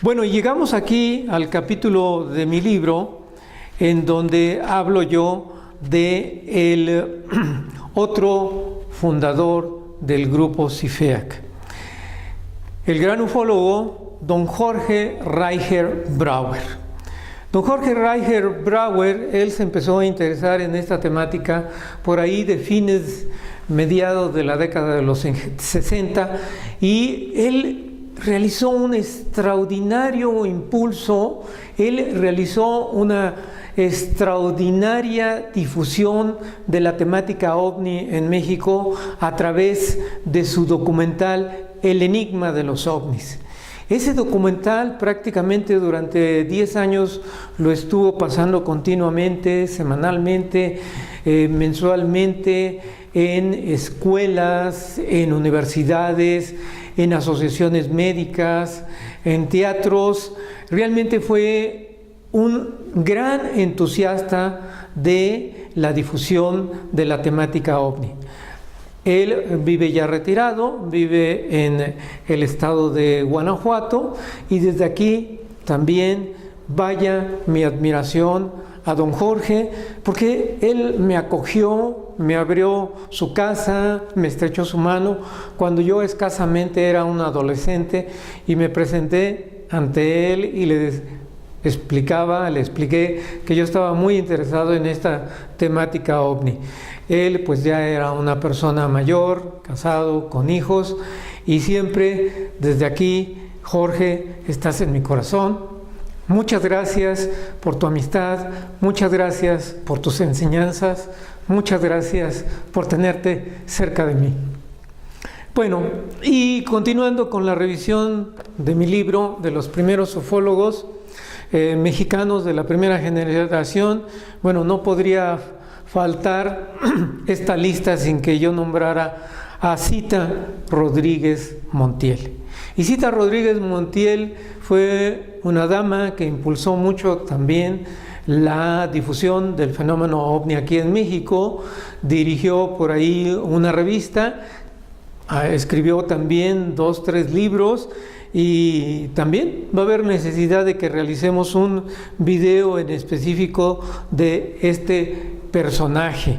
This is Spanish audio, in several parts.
Bueno, llegamos aquí al capítulo de mi libro en donde hablo yo de el otro fundador del grupo CIFEAC, el gran ufólogo don Jorge Reicher Brauer. Don Jorge Reicher Brauer, él se empezó a interesar en esta temática por ahí de mediados de la década de los 60, y él realizó un extraordinario impulso, él realizó una extraordinaria difusión de la temática OVNI en México a través de su documental El Enigma de los OVNIs. Ese documental prácticamente durante 10 años lo estuvo pasando continuamente, semanalmente, mensualmente, en escuelas, en universidades, en asociaciones médicas, en teatros. Realmente fue un gran entusiasta de la difusión de la temática OVNI. Él vive ya retirado, vive en el estado de Guanajuato, y desde aquí también vaya mi admiración a don Jorge, porque él me acogió, me abrió su casa, me estrechó su mano cuando yo escasamente era un adolescente, y me presenté ante él y le expliqué que yo estaba muy interesado en esta temática OVNI. Él pues ya era una persona mayor, casado, con hijos, y siempre desde aquí, Jorge, estás en mi corazón. Muchas gracias por tu amistad, muchas gracias por tus enseñanzas, muchas gracias por tenerte cerca de mí. Bueno, y continuando con la revisión de mi libro, de los primeros ufólogos mexicanos de la primera generación, bueno, no podría faltar esta lista sin que yo nombrara a Zita Rodríguez Montiel. Y Zita Rodríguez Montiel fue una dama que impulsó mucho también la difusión del fenómeno OVNI aquí en México. Dirigió por ahí una revista, escribió también 2, 3 libros, y también va a haber necesidad de que realicemos un video en específico de este personaje.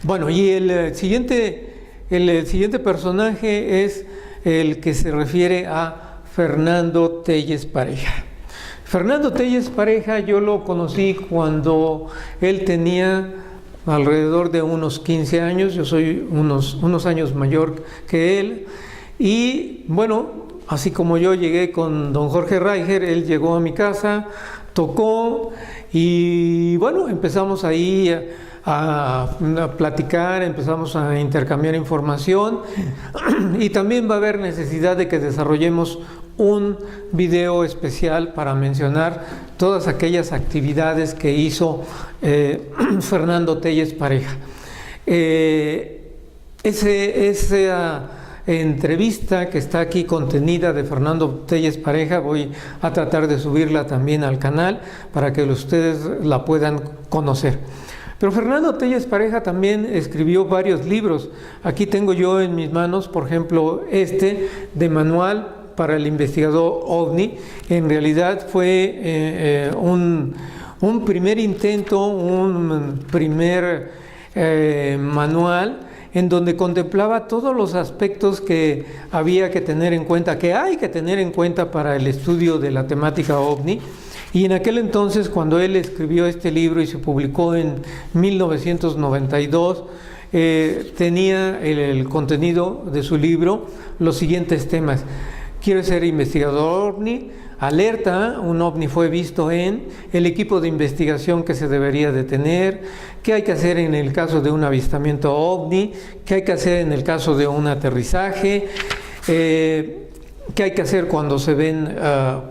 Bueno, y el siguiente personaje es el que se refiere a Fernando Telles Pareja. Fernando Telles Pareja yo lo conocí cuando él tenía alrededor de unos 15 años, yo soy unos años mayor que él, y bueno, así como yo llegué con don Jorge Reicher, él llegó a mi casa, tocó, y bueno, empezamos ahí a platicar, empezamos a intercambiar información, y también va a haber necesidad de que desarrollemos un video especial para mencionar todas aquellas actividades que hizo Fernando Telles Pareja. Esa entrevista que está aquí contenida de Fernando Telles Pareja, voy a tratar de subirla también al canal para que ustedes la puedan conocer. Pero Fernando Telles Pareja también escribió varios libros. Aquí tengo yo en mis manos, por ejemplo, de Manual para el Investigador OVNI. En realidad fue un primer intento, un primer manual en donde contemplaba todos los aspectos que había que tener en cuenta, que hay que tener en cuenta para el estudio de la temática OVNI. Y en aquel entonces, cuando él escribió este libro y se publicó en 1992, tenía el contenido de su libro los siguientes temas: quiere ser investigador OVNI, alerta, un OVNI fue visto en, el equipo de investigación que se debería de tener, qué hay que hacer en el caso de un avistamiento OVNI, qué hay que hacer en el caso de un aterrizaje, qué hay que hacer cuando se ven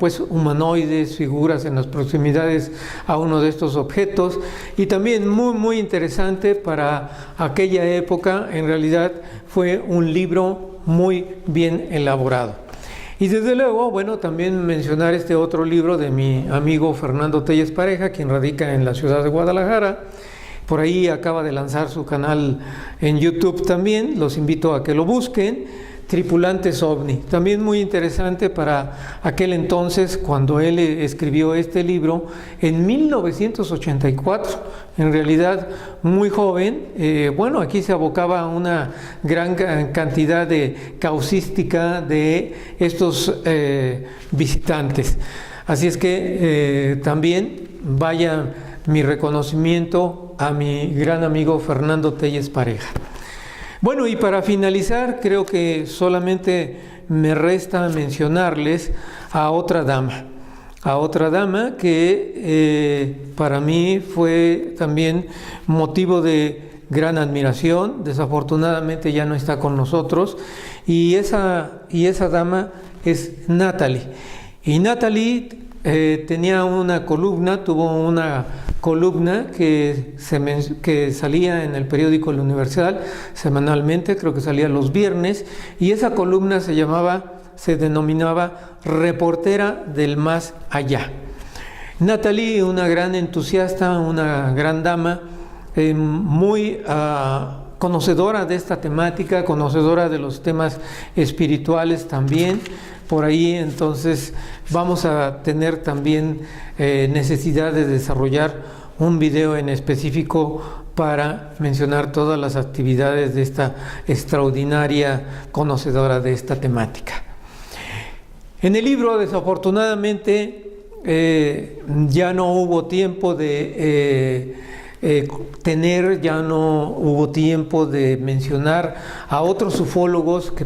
pues humanoides, figuras en las proximidades a uno de estos objetos. Y también muy interesante para aquella época, en realidad fue un libro muy bien elaborado. Y desde luego, bueno, también mencionar este otro libro de mi amigo Fernando Telles Pareja, quien radica en la ciudad de Guadalajara. Por ahí acaba de lanzar su canal en YouTube también, los invito a que lo busquen. tripulantes ovni. También muy interesante para aquel entonces, cuando él escribió este libro, en 1984, en realidad muy joven. Bueno, aquí se abocaba a una gran cantidad de causística de estos visitantes. Así es que también vaya mi reconocimiento a mi gran amigo Fernando Telles Pareja. Bueno, y para finalizar, creo que solamente me resta mencionarles a otra dama que para mí fue también motivo de gran admiración. Desafortunadamente ya no está con nosotros, y esa dama es Natalie. Y Natalie tuvo una columna que salía en el periódico La Universal semanalmente, creo que salía los viernes, y esa columna se denominaba Reportera del Más Allá. Natalie, una gran entusiasta, una gran dama, muy conocedora de esta temática, conocedora de los temas espirituales también. Por ahí entonces vamos a tener también necesidad de desarrollar un video en específico para mencionar todas las actividades de esta extraordinaria conocedora de esta temática. En el libro, desafortunadamente, ya no hubo tiempo de ya no hubo tiempo de mencionar a otros ufólogos que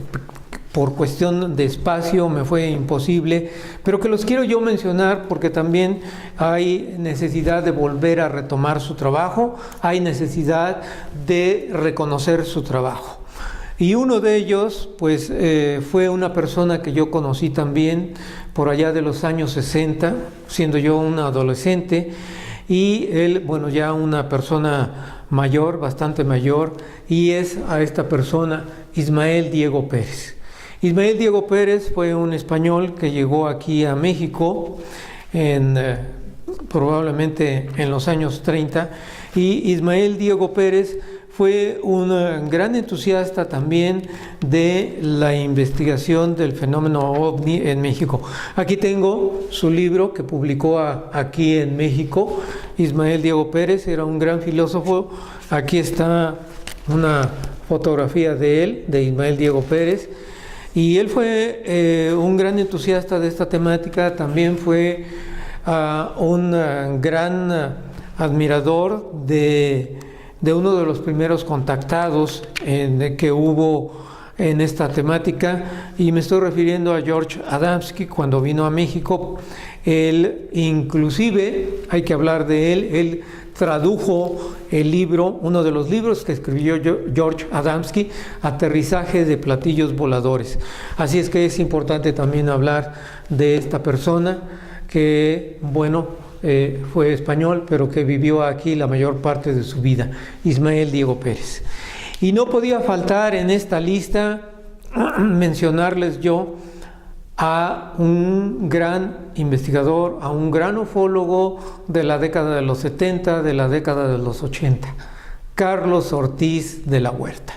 por cuestión de espacio me fue imposible, pero que los quiero yo mencionar porque también hay necesidad de volver a retomar su trabajo, hay necesidad de reconocer su trabajo. Y uno de ellos, pues, fue una persona que yo conocí también por allá de los años 60, siendo yo un adolescente, y él, bueno, ya una persona mayor, bastante mayor, y es a esta persona Ismael Diego Pérez. Ismael Diego Pérez fue un español que llegó aquí a México probablemente en los años 30, y Ismael Diego Pérez fue un gran entusiasta también de la investigación del fenómeno ovni en México. Aquí tengo su libro que publicó aquí en México. Ismael Diego Pérez era un gran filósofo. Aquí está una fotografía de él, de Ismael Diego Pérez. Y él fue un gran entusiasta de esta temática. También fue un gran admirador de uno de los primeros contactados que hubo en esta temática, y me estoy refiriendo a George Adamski. Cuando vino a México, él inclusive, hay que hablar de él tradujo el libro, uno de los libros que escribió George Adamski, Aterrizaje de platillos voladores. Así es que es importante también hablar de esta persona que, bueno, fue español, pero que vivió aquí la mayor parte de su vida, Ismael Diego Pérez. Y no podía faltar en esta lista mencionarles yo a un gran investigador, a un gran ufólogo de la década de los 70, de la década de los 80, Carlos Ortiz de la Huerta.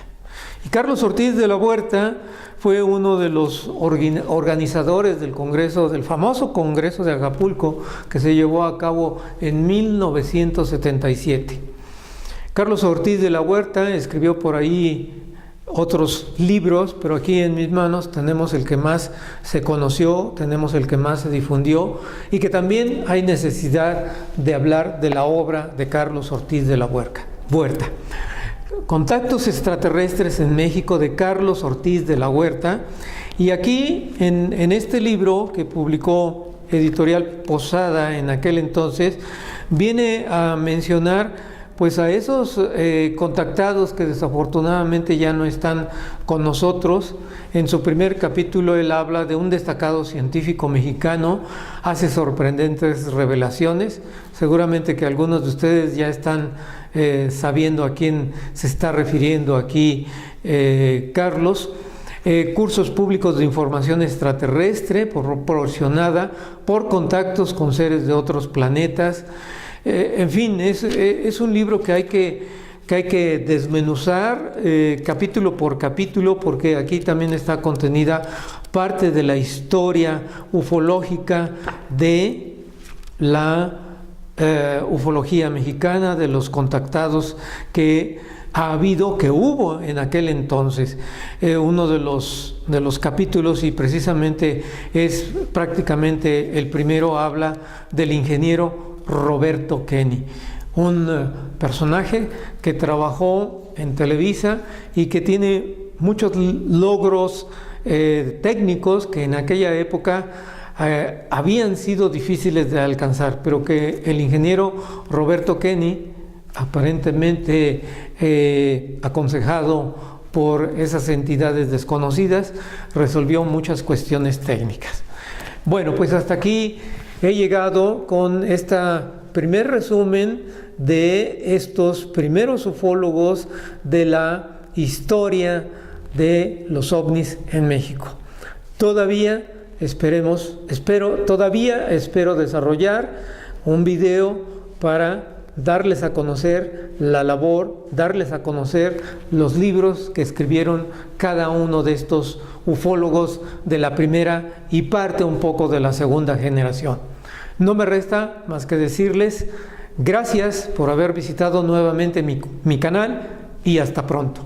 Y Carlos Ortiz de la Huerta fue uno de los organizadores del Congreso, del famoso Congreso de Acapulco, que se llevó a cabo en 1977. Carlos Ortiz de la Huerta escribió por ahí otros libros, pero aquí en mis manos tenemos el que más se conoció, tenemos el que más se difundió, y que también hay necesidad de hablar de la obra de Carlos Ortiz de la Huerta. Contactos extraterrestres en México, de Carlos Ortiz de la Huerta. Y aquí en este libro que publicó Editorial Posada en aquel entonces, viene a mencionar pues a esos contactados que desafortunadamente ya no están con nosotros. En su primer capítulo él habla de un destacado científico mexicano, hace sorprendentes revelaciones. Seguramente que algunos de ustedes ya están sabiendo a quién se está refiriendo aquí Carlos. Cursos públicos de información extraterrestre proporcionada por contactos con seres de otros planetas. En fin, es un libro que hay que que hay que desmenuzar capítulo por capítulo, porque aquí también está contenida parte de la historia ufológica de la ufología mexicana, de los contactados que ha habido, que hubo en aquel entonces. Uno de los capítulos, y precisamente es prácticamente el primero, habla del ingeniero Roberto Kenney, un personaje que trabajó en Televisa y que tiene muchos logros técnicos que en aquella época habían sido difíciles de alcanzar, pero que el ingeniero Roberto Kenney, aparentemente aconsejado por esas entidades desconocidas, resolvió muchas cuestiones técnicas. Bueno, pues hasta aquí he llegado con este primer resumen de estos primeros ufólogos de la historia de los ovnis en México. Todavía espero desarrollar un video para darles a conocer la labor, darles a conocer los libros que escribieron cada uno de estos ufólogos de la primera y parte un poco de la segunda generación. No me resta más que decirles gracias por haber visitado nuevamente mi canal y hasta pronto.